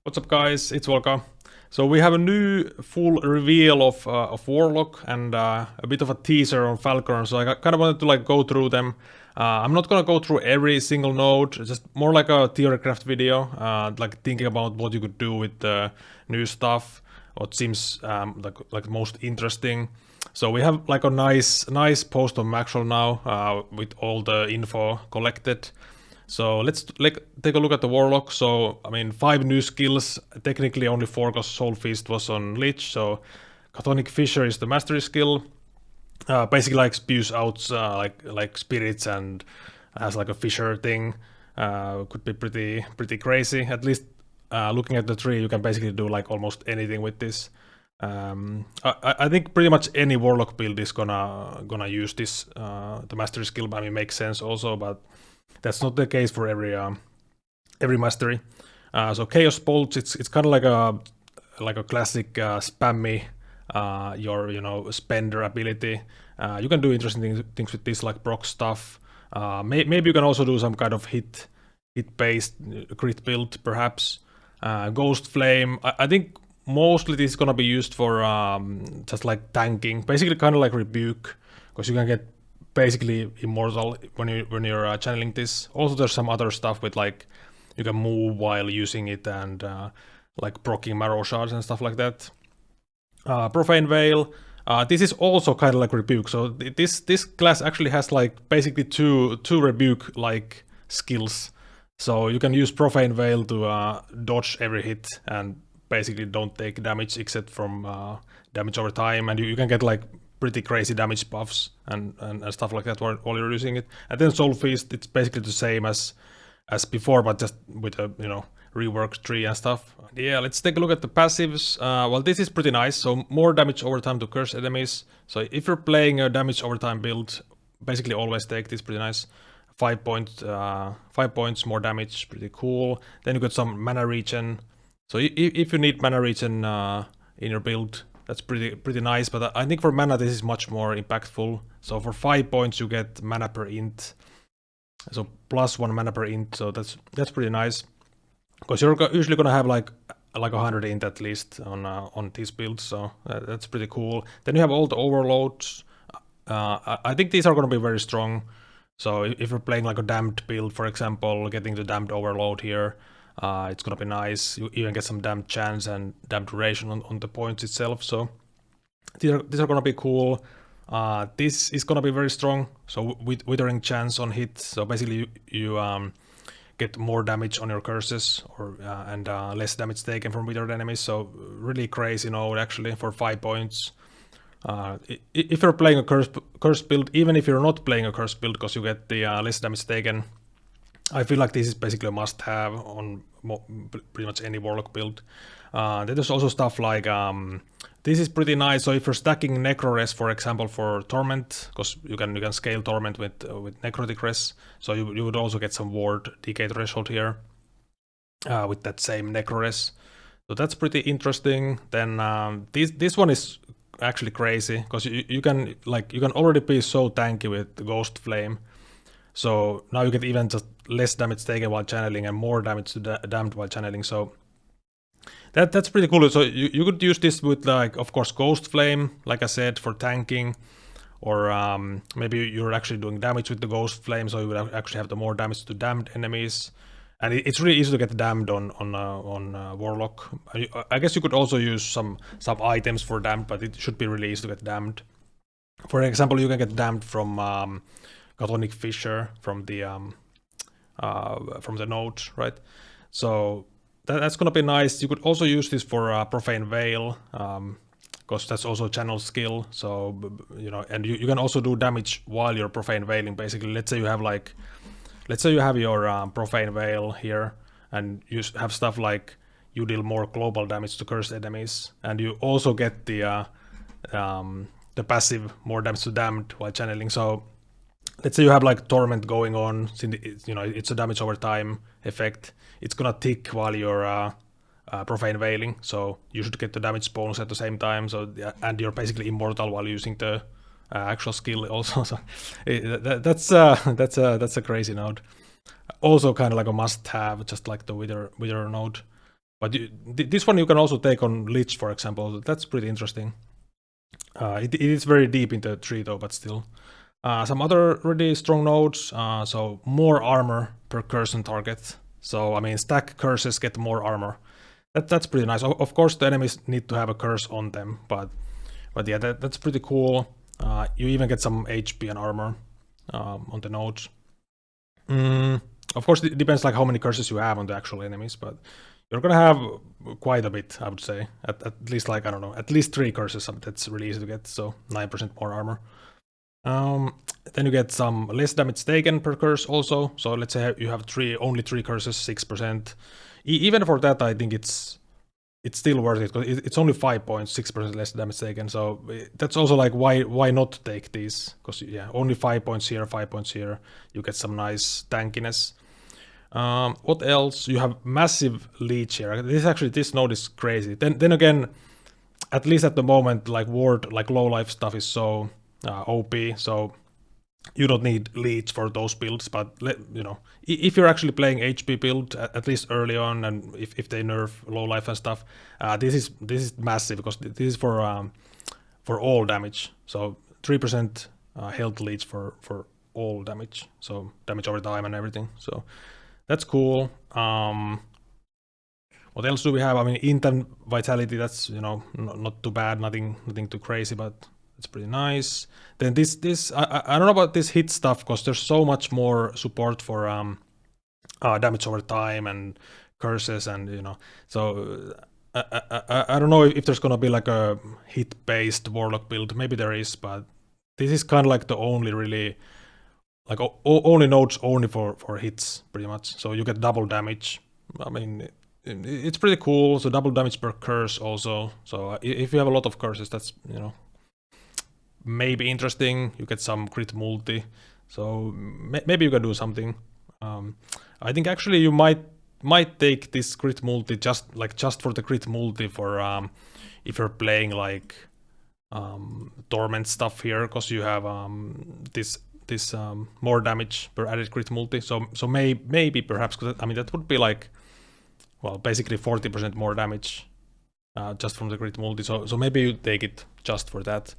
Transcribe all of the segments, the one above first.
What's up, guys? It's Volka. So we have a new full reveal of Warlock and a bit of a teaser on Falconer. So I kind of wanted to like go through them. I'm not gonna go through every single node, just more like a Theorycraft video, like thinking about what you could do with the new stuff, what seems like most interesting. So we have like a nice post on Maxwell now with all the info collected. So let's take a look at the Warlock. So, I mean, 5 new skills, technically only 4 because Soul Feast was on Lich. So, Chthonic Fissure is the mastery skill. Basically like spews out like spirits and has like a fissure thing. Could be pretty crazy. At least looking at the tree, you can basically do like almost anything with this. I think pretty much any Warlock build is gonna use this the mastery skill. I mean, makes sense also, but that's not the case for every mastery. So Chaos Bolts, it's kind of like a classic spammy your spender ability. You can do interesting things with this, like proc stuff. Maybe you can also do some kind of hit based crit build, perhaps. Ghostflame. I think mostly this is gonna be used for just like tanking, basically kind of like Rebuke, because you can get basically immortal when you're channeling this. Also, there's some other stuff with like you can move while using it and like proccing marrow shards and stuff like that. Profane Veil. This is also kind of like Rebuke. So this class actually has like basically two Rebuke like skills. So you can use Profane Veil to dodge every hit and basically don't take damage except from damage over time, and you can get like pretty crazy damage buffs and stuff like that while you're using it. And then Soul Feast, it's basically the same as before, but just with a reworked tree and stuff. Yeah, let's take a look at the passives. Well, this is pretty nice. So more damage over time to curse enemies. So if you're playing a damage over time build, basically always take this. Pretty nice. 5 points more damage, pretty cool. Then you got some mana regen. So if you need mana regen in your build, that's pretty nice, but I think for mana this is much more impactful. So for 5 points you get mana per int, so +1 mana per int. So that's pretty nice, because you're usually gonna have like 100 int at least on these builds. So that's pretty cool. Then you have all the overloads. I think these are gonna be very strong. So if you're playing like a damned build, for example, getting the damned overload here, it's gonna be nice. You even get some damned chance and damned duration on the points itself. So these are gonna be cool. This is gonna be very strong. So with withering chance on hit. So basically you get more damage on your curses and less damage taken from withered enemies. So really crazy node actually for 5 points. If you're playing a curse build, even if you're not playing a curse build, because you get the less damage taken, I feel like this is basically a must-have on pretty much any Warlock build. Then there's also stuff like this is pretty nice. So if you're stacking Necro-Res, for example, for Torment, because you can scale Torment with Necrotic Res, so you would also get some ward decay threshold here with that same Necro-Res. So that's pretty interesting. Then this one is actually crazy, because you can already be so tanky with Ghostflame. So now you get even just less damage taken while channeling and more damage to damned while channeling. So that's pretty cool. So you could use this with, like, of course, Ghostflame, like I said, for tanking, or maybe you're actually doing damage with the Ghostflame, so you would actually have the more damage to damned enemies. And it's really easy to get damned on Warlock. I guess you could also use some items for damned, but it should be really easy to get damned. For example, you can get damned from Chthonic Fissure from the node, right? So that's gonna be nice. You could also use this for Profane Veil, because that's also a channel skill. So and you can also do damage while you're Profane Veiling. Basically, let's say you have your Profane Veil here, and you have stuff like you deal more global damage to cursed enemies, and you also get the passive more damage to damned while channeling. So let's say you have like Torment going on, it's a damage over time effect. It's gonna tick while you're Profane Veiling, so you should get the damage bonus at the same time. So and you're basically immortal while using the actual skill also. So that's a crazy node. Also kind of like a must-have, just like the Wither node. But this one you can also take on Lich, for example. That's pretty interesting. It is very deep in the tree though, but still. Some other really strong nodes. So more armor per curse and target. So I mean, stack curses get more armor. That's pretty nice. Of course, the enemies need to have a curse on them, but yeah, that's pretty cool. You even get some HP and armor on the nodes. Of course, it depends like how many curses you have on the actual enemies, but you're gonna have quite a bit, I would say. At least like, I don't know, at least 3 curses. That's really easy to get, so 9% more armor. Then you get some less damage taken per curse also. So let's say you have only 3 curses, 6%. Even for that, I think it's still worth it, because it's only 5 points, 6% less damage taken. So that's also like why not take these? Because yeah, only 5 points here, 5 points here. You get some nice tankiness. What else? You have massive leech here. This node is crazy. Then again, at least at the moment, like ward, like low life stuff is so OP. So you don't need leech for those builds, but you know, if you're actually playing HP build, at least early on, and if they nerf low life and stuff, this is massive, because this is for all damage. So 3% health leech for all damage, so damage over time and everything. So that's cool. What else do we have? I mean, int and vitality. That's, you know, not too bad. Nothing too crazy, but it's pretty nice. Then this I don't know about this hit stuff, because there's so much more support for damage over time and curses, and you know, so I don't know if there's gonna be like a hit based Warlock build. Maybe there is, but this is kind of like the only really like only nodes only for hits pretty much. So you get double damage. I mean, it's pretty cool. So double damage per curse also. So if you have a lot of curses, that's, you know, maybe interesting. You get some crit multi, so maybe you can do something. I think actually you might take this crit multi just for the crit multi for if you're playing like Torment stuff here, because you have this more damage per added crit multi. So maybe perhaps, because I mean that would be like, well, basically 40% more damage just from the crit multi. So maybe you take it just for that.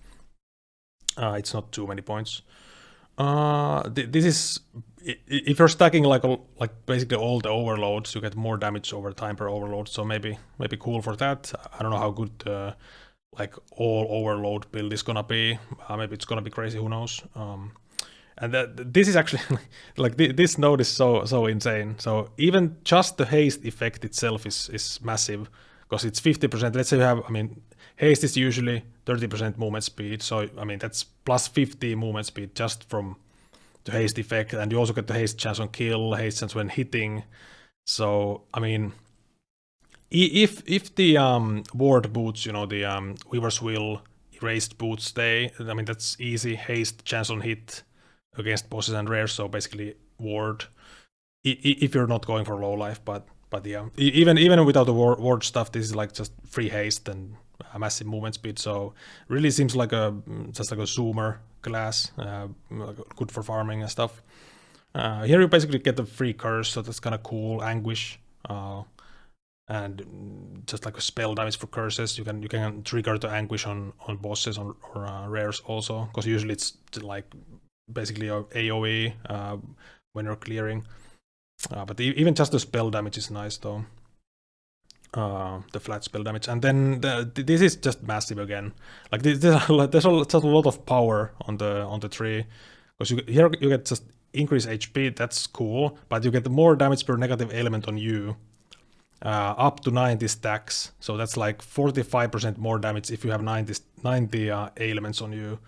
It's not too many points. This is, if you're stacking like basically all the overloads, you get more damage over time per overload. So maybe cool for that. I don't know how good like all overload build is gonna be. Maybe it's gonna be crazy. Who knows? And this is actually like this node is so insane. So even just the haste effect itself is massive, because it's 50%. Let's say you have, I mean, haste is usually 30% movement speed, so I mean that's plus 50 movement speed just from the haste effect, and you also get the haste chance on kill, haste chance when hitting. So I mean, if the ward boots, you know, the Weaver's Will erased boots stay, I mean that's easy. Haste chance on hit against bosses and rares, so basically ward if you're not going for low life, but yeah, even without the ward stuff, this is like just free haste and a massive movement speed. So really seems like just like a zoomer class, good for farming and stuff. Here you basically get the free curse, so that's kind of cool. Anguish, and just like a spell damage for curses. You can trigger the anguish on bosses or rares also, because usually it's like basically a AoE when you're clearing. But even just the spell damage is nice though. The flat spell damage, and then this is just massive again. Like there's just a lot of power on the tree, because here you get just increased HP. That's cool, but you get more damage per negative element on you, up to 90 stacks. So that's like 45% more damage if you have 90 elements on you.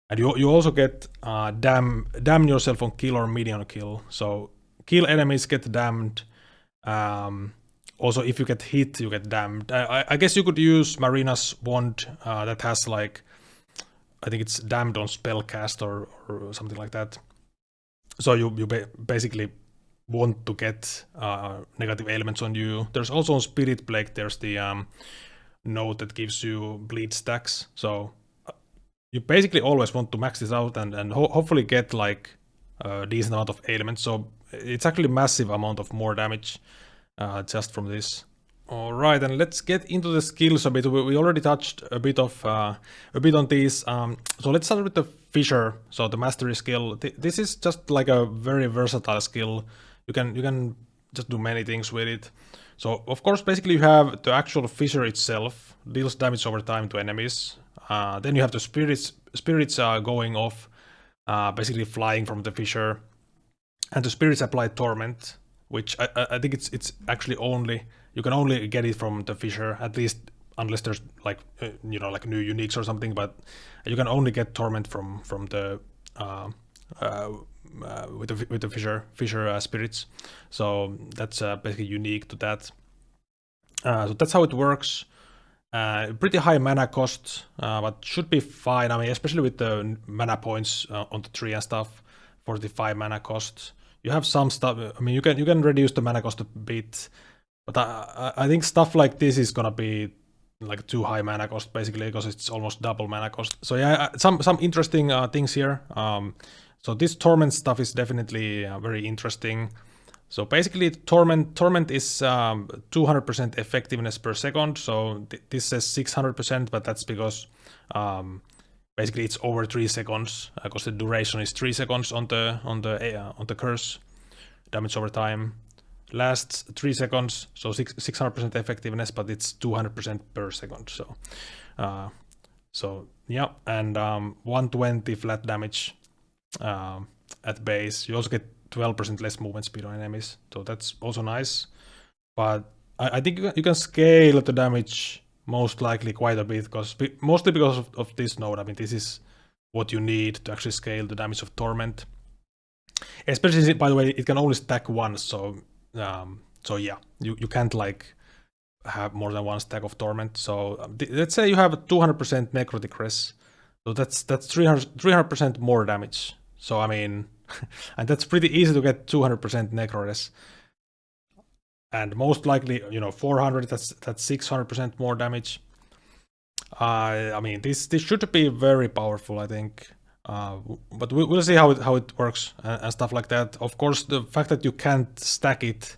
And you also get damn yourself on kill or median kill. So kill enemies get damned. Also, if you get hit, you get damned. I guess you could use Marina's wand that has like, I think it's damned on spellcast or something like that. So you basically want to get negative elements on you. There's also on Spirit Plague, there's the node that gives you bleed stacks. So you basically always want to max this out and hopefully get like a decent amount of elements. So it's actually a massive amount of more damage just from this. All right, and let's get into the skills a bit. We already touched a bit on these. So let's start with the Fissure. So the mastery skill. This is just like a very versatile skill. You can just do many things with it. So of course, basically you have the actual Fissure itself, deals damage over time to enemies. Then you have the spirits going off, basically flying from the Fissure, and the spirits apply Torment, which I think it's actually only, you can only get it from the Fissure, at least unless there's like like new uniques or something. But you can only get Torment from the with the Fissure spirits. So that's basically unique to that. So that's how it works. Pretty high mana cost, but should be fine. I mean, especially with the mana points on the tree and stuff. 45 mana cost. You have some stuff. I mean, you can reduce the mana cost a bit, but I think stuff like this is gonna be like too high mana cost basically, because it's almost double mana cost. So yeah, some interesting things here. So this Torment stuff is definitely very interesting. So basically, Torment is 200% effectiveness per second. So this says 600%, but that's because basically it's over 3 seconds, because the duration is 3 seconds on the curse. Damage over time lasts 3 seconds, so 600% effectiveness, but it's 200% per second. So yeah, and 120 flat damage at base. You also get 12% less movement speed on enemies, so that's also nice. But I think you can scale the damage most likely quite a bit, mostly because of this node. I mean, this is what you need to actually scale the damage of Torment. Especially, by the way, it can only stack once, so yeah, you can't like have more than one stack of Torment. So let's say you have a 200% necrotic res, so that's 300% more damage. So I mean, and that's pretty easy to get 200% necro res. And most likely, 400, that's 600% more damage. I mean, this should be very powerful, I think. But we'll see how it works and stuff like that. Of course, the fact that you can't stack it,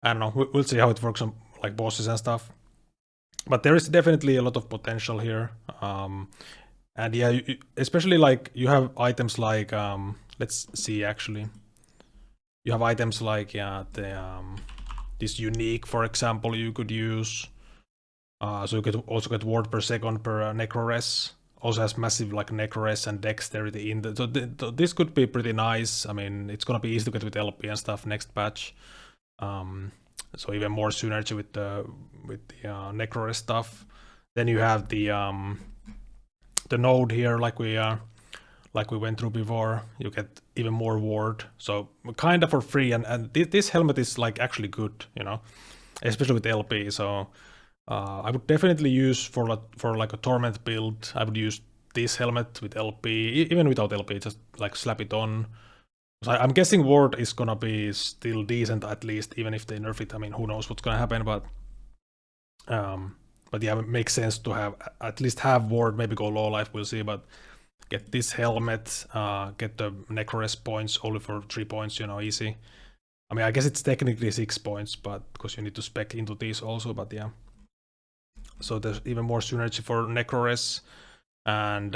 I don't know. We'll see how it works on like bosses and stuff. But there is definitely a lot of potential here. And yeah, especially like you have items like let's see actually. You have items like this unique, for example, you could use. So you could also get ward per second per necro res. Also has massive like necro res and dexterity in the, so this could be pretty nice. I mean, it's gonna be easy to get with LP and stuff next patch. So even more synergy with the necro res stuff. Then you have the node here, like we went through before. You get even more ward, so kind of for free. And this helmet is like actually good, especially with LP. So I would definitely use for like a Torment build. I would use this helmet with LP, even without LP, just like slap it on. So I'm guessing ward is gonna be still decent at least, even if they nerf it. I mean, who knows what's gonna happen, but yeah, it makes sense to have at least have ward. Maybe go low life, we'll see. But get this helmet, get the necro res points only for 3 points, easy. I mean, I guess it's technically 6 points, but because you need to spec into these also. But yeah. So there's even more synergy for necro res, and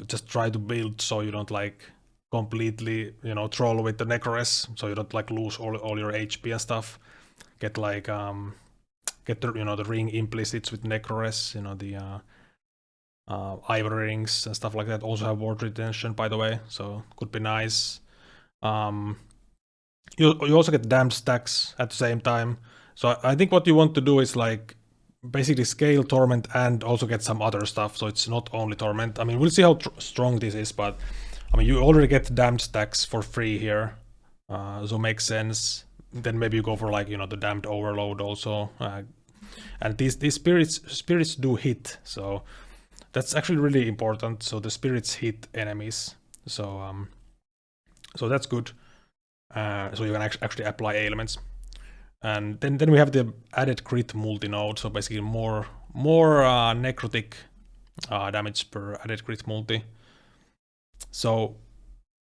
just try to build so you don't like completely troll with the necro res, so you don't like lose all your HP and stuff. Get like get the the ring implicits with necro res, the ivory rings and stuff like that. Also have ward retention, by the way, so could be nice. You also get damage stacks at the same time. So I think what you want to do is like basically scale Torment and also get some other stuff, so it's not only Torment. I mean, we'll see how strong this is, but I mean, you already get damage stacks for free here, so makes sense. Then maybe you go for like the damned overload also, and these spirits do hit, so that's actually really important. So the spirits hit enemies, so that's good. So you can actually apply ailments. And then we have the added crit multi-node, so basically more necrotic damage per added crit multi. So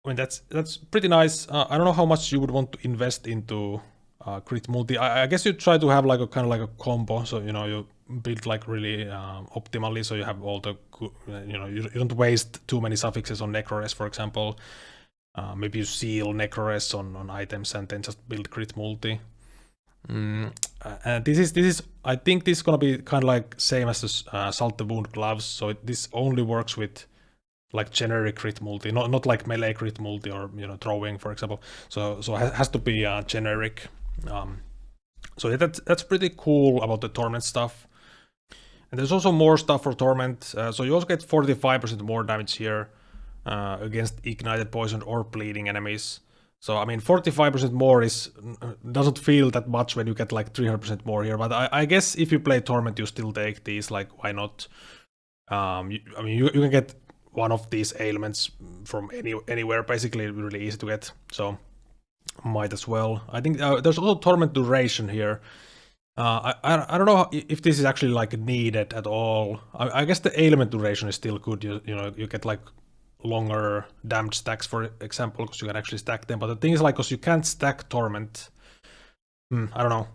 I mean, that's pretty nice. I don't know how much you would want to invest into crit multi. I guess you try to have like a kind of like a combo, so you know you build like really optimally, so you have all the you know you don't waste too many suffixes on Necrores, for example. Maybe you seal Necrores on items and then just build crit multi. And this is I think this is gonna be kind of like same as the Salt the Wound gloves. So this only works with like generic crit multi, not like melee crit multi or you know throwing, for example. So it has to be generic. So yeah, that's pretty cool about the Torment stuff. And there's also more stuff for Torment. So you also get 45% more damage here against ignited, poisoned, or bleeding enemies. So I mean, 45% more doesn't feel that much when you get like 300% more here. But I guess if you play Torment, you still take these. Like, why not? I mean, you can get one of these ailments from anywhere. Basically, really easy to get. So might as well. I think there's also Torment duration here. I don't know if this is actually like needed at all. I guess the ailment duration is still good. You know you get like longer damage stacks, for example, because you can actually stack them. But the thing is, like, because you can't stack Torment, I don't know.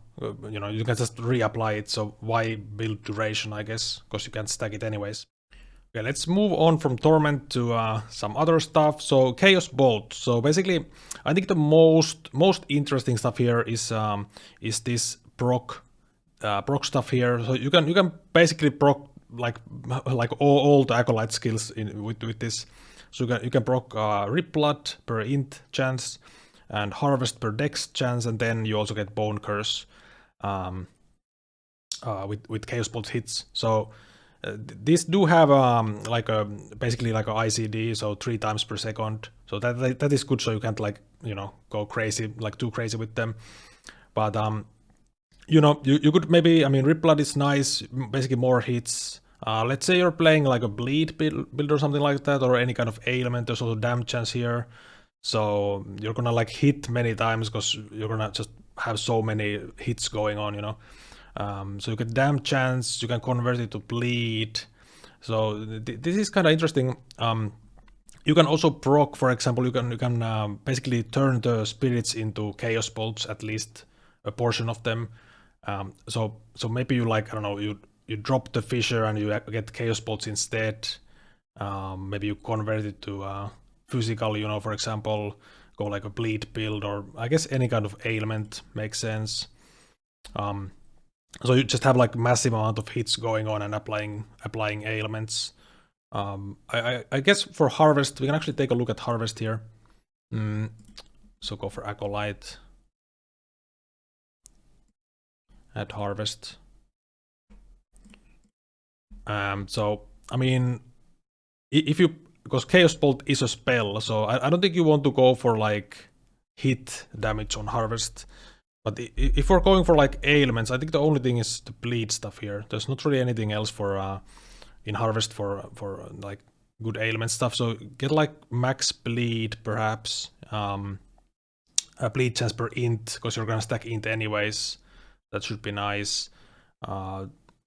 You know, you can just reapply it. So why build duration? I guess because you can't stack it anyways. Okay, let's move on from Torment to some other stuff. So Chaos Bolt. So basically, I think the most interesting stuff here is this proc stuff here. So you can basically proc like all the acolyte skills with this. So you can proc Rip Blood per int chance and Harvest per dex chance, and then you also get Bone Curse with Chaos Bolt hits. So these do have basically like a ICD, so 3 times per second. So that is good. So you can't like you know go crazy, like too crazy with them. But you know you could maybe, I mean, Rip Blood is nice, basically more hits. Let's say you're playing like a bleed build or something like that, or any kind of ailment. There's also damage chance here, so you're gonna like hit many times because you're gonna just have so many hits going on, you know. So you get damage chance, you can convert it to bleed. So this is kind of interesting. You can also proc, for example, you can basically turn the spirits into Chaos Bolts, at least a portion of them. So maybe you like, I don't know, you drop the Fissure and you get Chaos Bolts instead. Maybe you convert it to physical, you know, for example, go like a bleed build, or I guess any kind of ailment makes sense. So you just have like massive amount of hits going on and applying ailments. I guess for Harvest, we can actually take a look at Harvest here. So go for Acolyte. Add Harvest. So I mean, if you, because Chaos Bolt is a spell, so I don't think you want to go for like hit damage on Harvest. But if we're going for like ailments, I think the only thing is the bleed stuff here. There's not really anything else for in Harvest for like good ailment stuff. So get like max bleed perhaps, a bleed chance per int, because you're gonna stack int anyways. That should be nice.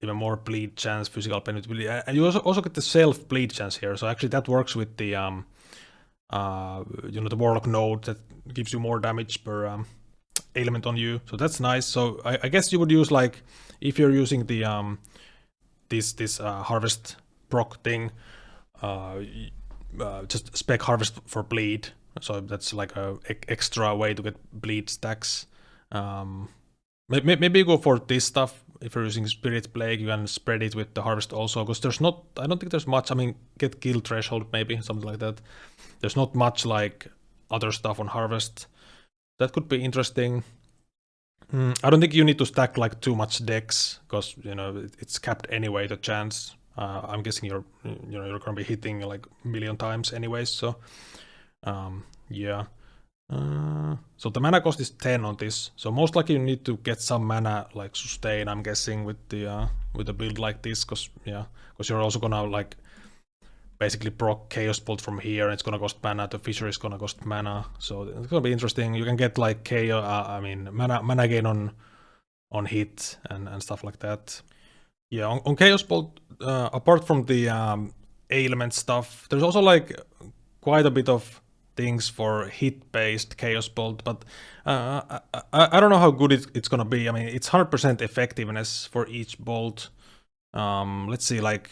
Even more bleed chance, physical penalty, and you also get the self bleed chance here. So actually that works with the you know, the Warlock node that gives you more damage per ailment on you. So that's nice. So I guess you would use, like, if you're using the this Harvest proc thing, just spec Harvest for bleed. So that's like a extra way to get bleed stacks. Maybe you go for this stuff. If you're using Spirit Plague, you can spread it with the Harvest also, because there's not, I don't think there's much. I mean, get Kill Threshold maybe, something like that. There's not much like other stuff on Harvest. That could be interesting. I don't think you need to stack like too much dex, because you know it's capped anyway, the chance. I'm guessing you're gonna be hitting like a million times anyways. So yeah. So the mana cost is 10 on this. So most likely you need to get some mana like sustain, I'm guessing, with the build like this, because you're also gonna like basically proc Chaos Bolt from here, and it's gonna cost mana. The Fissure is gonna cost mana, so it's gonna be interesting. You can get like mana gain on hit and stuff like that. Yeah, on Chaos Bolt, apart from the ailment stuff, there's also like quite a bit of things for hit-based Chaos Bolt, but I don't know how good it's gonna be. I mean, it's 100% effectiveness for each bolt. Let's see, like,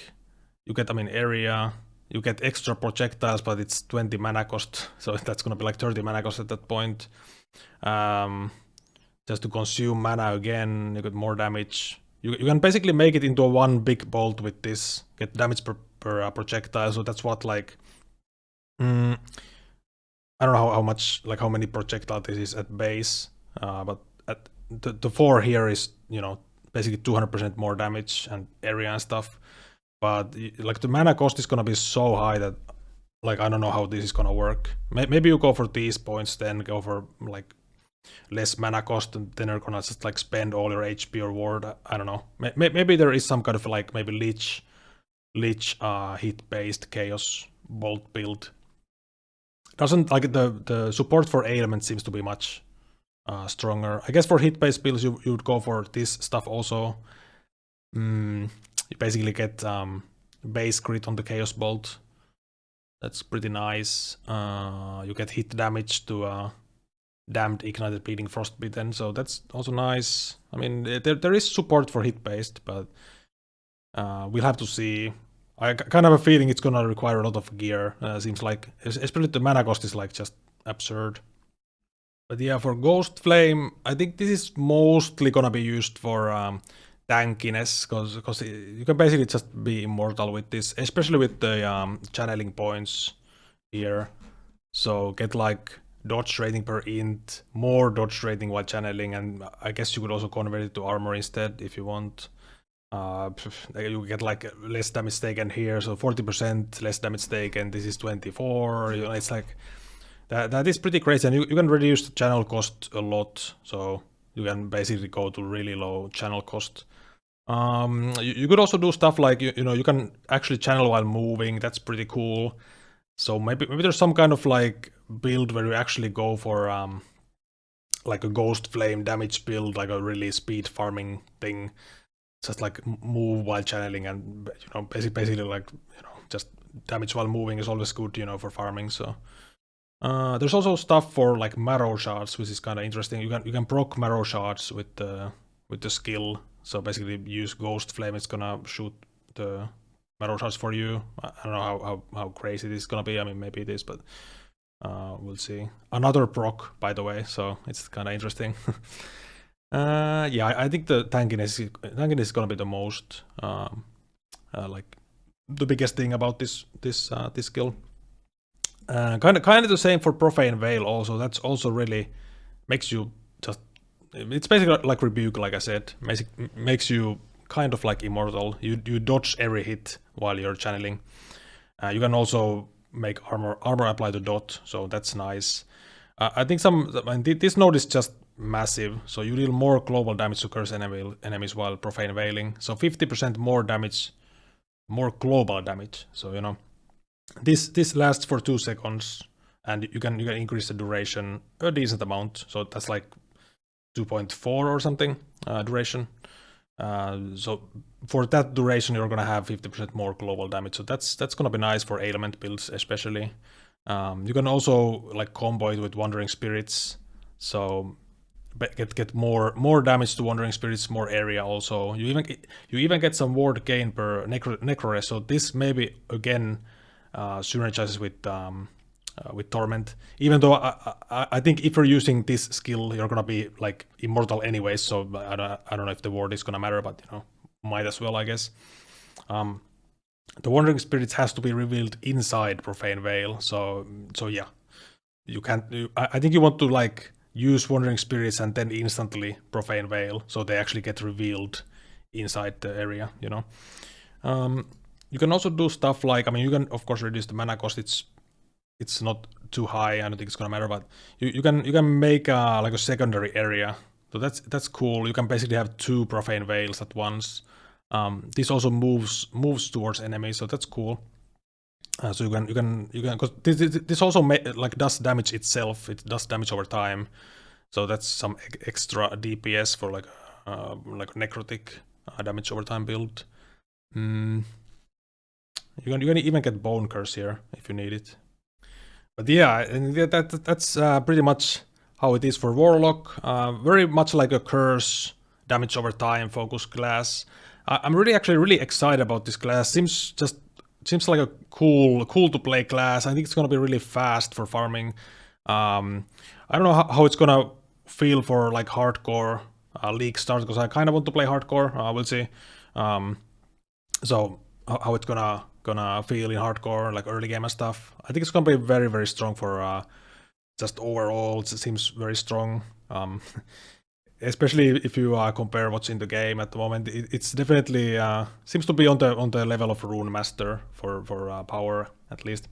you get, I mean, area, you get extra projectiles, but it's 20 mana cost, so that's gonna be like 30 mana cost at that point. Just to consume mana again, you get more damage. You can basically make it into a one big bolt with this, get damage per projectile, so that's what, like, I don't know how much, like how many projectile this is at base, but at the 4 here is, you know, basically 200% more damage and area and stuff. But like the mana cost is gonna be so high that, like, I don't know how this is gonna work. Maybe you go for these points, then go for like less mana cost, and then you're gonna just like spend all your HP or ward. I don't know. Maybe there is some kind of like maybe leech hit based chaos bolt build. Doesn't like the support for ailment seems to be much stronger. I guess for hit based builds you would go for this stuff also. You basically get base crit on the chaos bolt. That's pretty nice. You get hit damage to damned, ignited, bleeding, frostbitten, so that's also nice. I mean, there is support for hit based, but we'll have to see. I kind of have a feeling it's gonna require a lot of gear. Seems like, especially the mana cost is like just absurd. But yeah, for Ghostflame, I think this is mostly gonna be used for tankiness, because you can basically just be immortal with this, especially with the channeling points here. So get like dodge rating per int, more dodge rating while channeling, and I guess you could also convert it to armor instead if you want. You get like less damage taken here, so 40% less damage taken. This is 24. You know, it's like that is pretty crazy, and you can reduce the channel cost a lot. So you can basically go to really low channel cost. You could also do stuff like you know, you can actually channel while moving. That's pretty cool. So maybe there's some kind of like build where you actually go for like a Ghostflame damage build, like a really speed farming thing. Just like move while channeling, and you know, basically like, you know, just damage while moving is always good, you know, for farming. So there's also stuff for like marrow shards, which is kind of interesting. You can proc marrow shards with the skill. So basically use Ghostflame, it's gonna shoot the marrow shards for you. I don't know how crazy this is gonna be. I mean, maybe it is, but we'll see. Another proc, by the way, so it's kind of interesting. Yeah, I think the tankiness is gonna be the most like the biggest thing about this skill. Kind of the same for Profane Veil also. That's also really makes you just, it's basically like Rebuke, like I said, makes you kind of like immortal. You dodge every hit while you're channeling. You can also make armor apply to dot, so that's nice. I think this node is just massive, so you deal more global damage to cursed enemies while Profane Veiling. So 50% more damage, more global damage. So you know, this lasts for 2 seconds, and you can increase the duration a decent amount. So that's like 2.4 or something duration. So for that duration, you're gonna have 50% more global damage. So that's gonna be nice for ailment builds, especially. You can also like combo it with Wandering Spirits, so get more damage to Wandering Spirits, more area also. You even get some ward gain per necro. So this maybe again synergizes with Torment. Even though I think if you're using this skill, you're gonna be like immortal anyways. So I don't know if the ward is gonna matter, but you know, might as well, I guess. The Wandering Spirits has to be revealed inside Profane Veil, so yeah, you can't. I think you want to like use Wandering Spirits and then instantly Profane Veil, so they actually get revealed inside the area. You know, you can also do stuff like, I mean, you can of course reduce the mana cost. It's not too high. I don't think it's gonna matter, but you can make like a secondary area. So that's cool. You can basically have 2 Profane Veils at once. This also moves towards enemies, so that's cool. So you can because this also like does damage itself. It does damage over time, so that's some extra DPS for like a necrotic damage over time build. You can even get Bone Curse here if you need it. But yeah, and that's pretty much how it is for Warlock. Very much like a curse, damage over time, focus class. I'm actually really excited about this class. Seems like a cool to play class. I think it's gonna be really fast for farming. I don't know how it's gonna feel for like hardcore league start, because I kind of want to play hardcore. We'll see. So how it's gonna feel in hardcore, like early game and stuff. I think it's gonna be very strong for just overall. It seems very strong. Especially if you compare what's in the game at the moment, it's definitely seems to be on the level of Rune Master for power at least.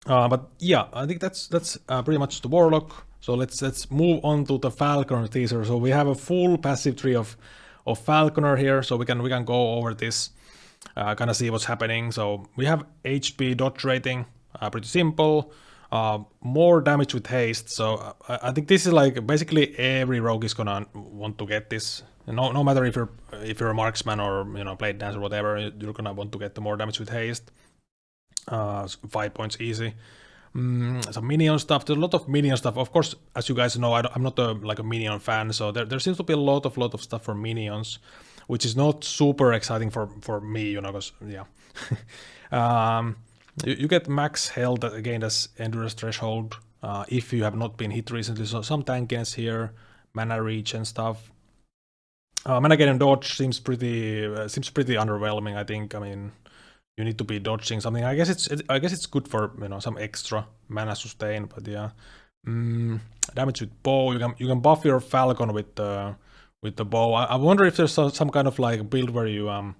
But yeah, I think that's pretty much the Warlock. So let's move on to the Falconer teaser. So we have a full passive tree of Falconer here, so we can go over this, kind of see what's happening. So we have HP dodge rating, pretty simple. More damage with haste. So I think this is like basically every rogue is gonna want to get this. No matter if you're a marksman or blade dancer or whatever, you're gonna want to get the more damage with haste. 5 points easy. Some minion stuff. There's a lot of minion stuff. Of course, as you guys know, I'm not like a minion fan, so there seems to be a lot of stuff for minions, which is not super exciting for me, because yeah. You get max health again as endurance threshold if you have not been hit recently. So some tankiness here, mana reach and stuff. Mana gain and dodge seems pretty underwhelming. I think. I mean, you need to be dodging something. I guess it's good for some extra mana sustain, but yeah. Damage with bow. You can buff your Falcon with the bow. I wonder if there's some kind of like build where you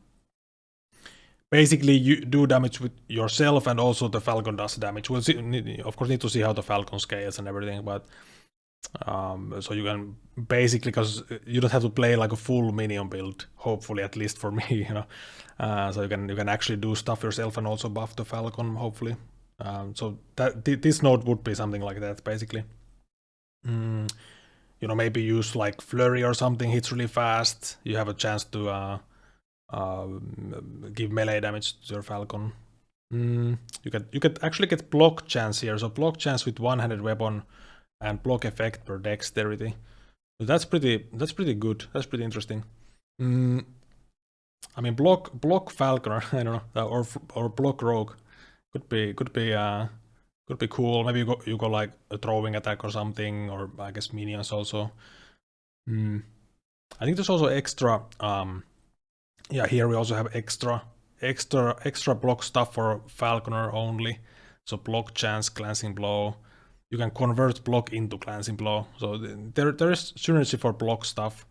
basically you do damage with yourself and also the Falcon does damage. We'll see. Of course, need to see how the Falcon scales and everything, but. So you can basically, because you don't have to play like a full minion build, hopefully, at least for me, so you can actually do stuff yourself and also buff the Falcon, hopefully. So that this node would be something like that, basically. Maybe use like Flurry or something, hits really fast. You have a chance to give melee damage to your Falcon. You could actually get block chance here. So block chance with one-handed weapon and block effect per dexterity. So that's pretty good. That's pretty interesting. I mean, block Falconer, I don't know, or block Rogue could be cool. Maybe you go like a throwing attack or something, or I guess minions also. I think there's also extra. Yeah, here we also have extra block stuff for Falconer only. So block chance, glancing blow. You can convert block into glancing blow. So there is synergy for block stuff.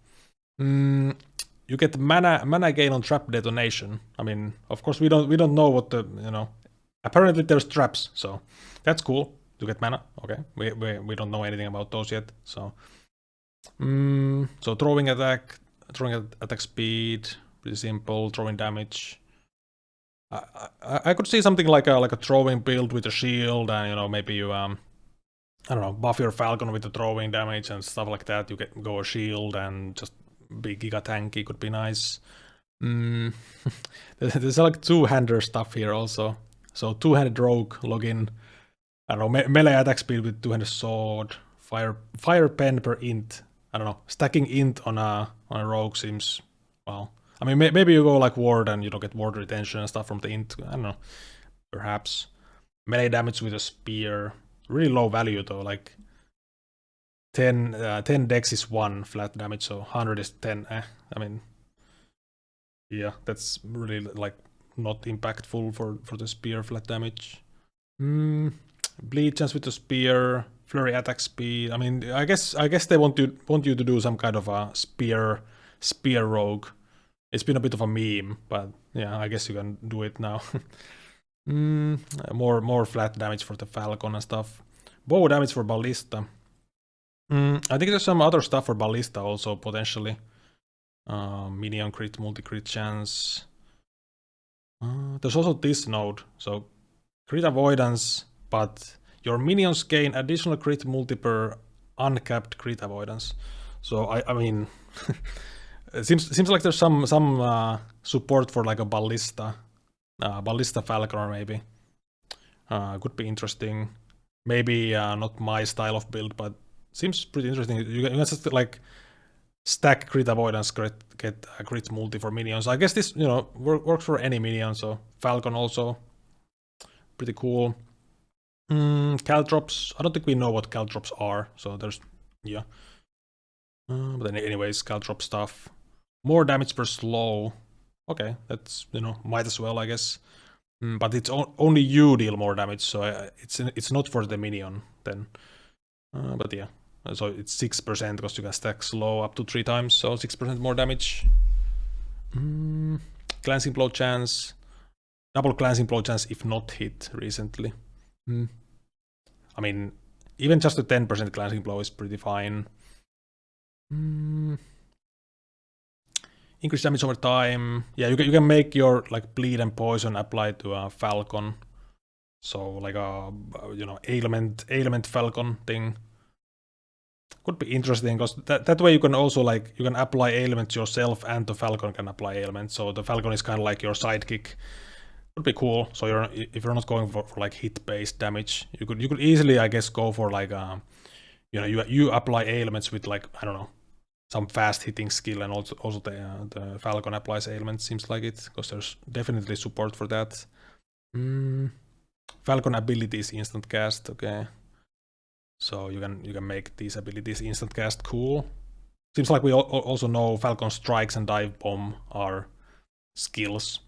You get mana gain on trap detonation. I mean, of course we don't know what the Apparently there's traps, so that's cool to get mana. Okay, we don't know anything about those yet. So so throwing attack speed, pretty simple. Throwing damage. I could see something like a throwing build with a shield, and maybe you I don't know, buff your Falcon with the throwing damage and stuff like that. You go a shield and just be giga tanky, could be nice. There's like two-hander stuff here also. So two-handed rogue login. I don't know, melee attack speed with two-handed sword. Fire pen per int. I don't know, stacking int on a rogue seems, well. I mean, maybe you go like ward and you don't get ward retention and stuff from the int. I don't know, perhaps. Melee damage with a spear. Really low value though, like 10 dex is 1 flat damage, so 100 is 10. I mean, yeah, that's really like not impactful for the spear flat damage. Bleed chance with the spear, flurry attack speed. I mean, I guess they want you to do some kind of a spear rogue. It's been a bit of a meme, but yeah, I guess you can do it now. More flat damage for the Falcon and stuff. Bow damage for Ballista. I think there's some other stuff for Ballista also, potentially. Minion crit, multi-crit chance. There's also this node. So, crit avoidance, but your minions gain additional crit multi per uncapped crit avoidance. So, I mean... it seems like there's some support for like a Ballista. Ballista Falconer maybe. Could be interesting. Maybe not my style of build, but seems pretty interesting. You can just like stack crit avoidance, get a crit multi for minions. I guess this, you know, works for any minion. So Falcon also pretty cool. Caltrops. I don't think we know what caltrops are. So there's yeah. But anyways, caltrop stuff. More damage per slow. Okay, that's, you know, might as well, I guess. But it's only you deal more damage, so it's not for the minion then. But yeah, so it's 6% because you can stack slow up to 3 times, so 6% more damage. Glancing blow chance. Double glancing blow chance if not hit recently. I mean, even just a 10% glancing blow is pretty fine. Increase damage over time. Yeah, you can make your like bleed and poison apply to a Falcon. So like a, you know, ailment Falcon thing. Could be interesting because that way you can also like, you can apply ailments yourself and the Falcon can apply ailments. So the Falcon is kind of like your sidekick. Would be cool. So if you're not going for like hit based damage, you could easily, I guess, go for like you know, you apply ailments with like, I don't know, some fast hitting skill, and also the Falcon applies ailments, seems like it, because there's definitely support for that. Falcon abilities instant cast, okay. So you can make these abilities instant cast, cool. Seems like we also know Falcon strikes and dive bomb are skills.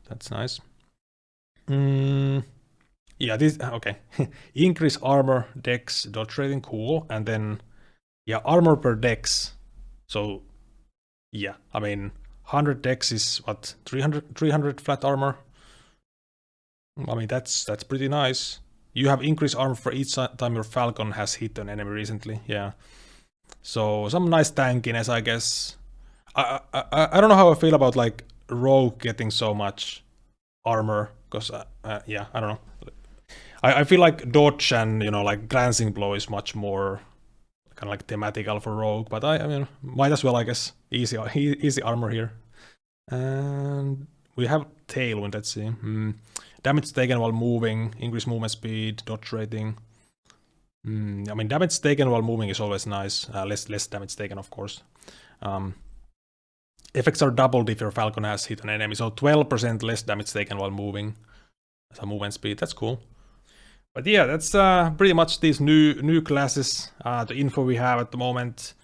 That's nice. Yeah, this okay. Increase armor, dex, dodge rating, cool, and then yeah, armor per dex. So yeah, I mean 100 dex is what, 300 flat armor. I mean that's pretty nice. You have increased armor for each time your Falcon has hit an enemy recently. Yeah, so some nice tankiness, I guess. I don't know how I feel about like Rogue getting so much armor, because yeah, I don't know. I feel like dodge and, you know, like glancing blow is much more kind of like thematical for Rogue, but I mean, might as well, I guess. Easy armor here. And we have Tailwind, let's see. Damage taken while moving, increase movement speed, dodge rating. I mean, damage taken while moving is always nice. Less damage taken, of course. Effects are doubled if your Falcon has hit an enemy, so 12% less damage taken while moving. As a movement speed, that's cool. But yeah, that's pretty much these new classes, the info we have at the moment.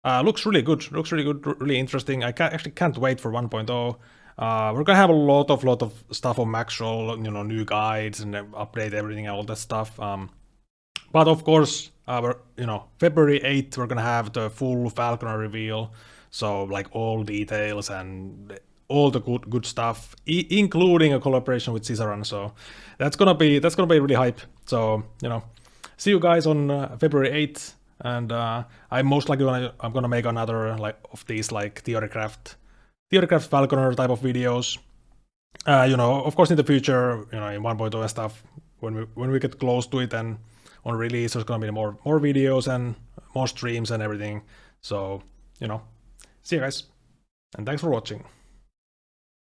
Looks really good, really interesting. I actually can't wait for 1.0. We're gonna have a lot of stuff on Maxroll, you know, new guides and update everything and all that stuff. But of course, you know, February 8th, we're gonna have the full Falconer reveal. So like all details and all the good stuff, including a collaboration with Cisaran. So that's gonna be really hype. So, you know, see you guys on February 8th, and I'm most likely gonna make another like of these like Theorycraft Falconer type of videos. You know, of course in the future, you know, in 1.0 and stuff, when we get close to it and on release, there's gonna be more videos and more streams and everything. So, you know, see you guys, and thanks for watching.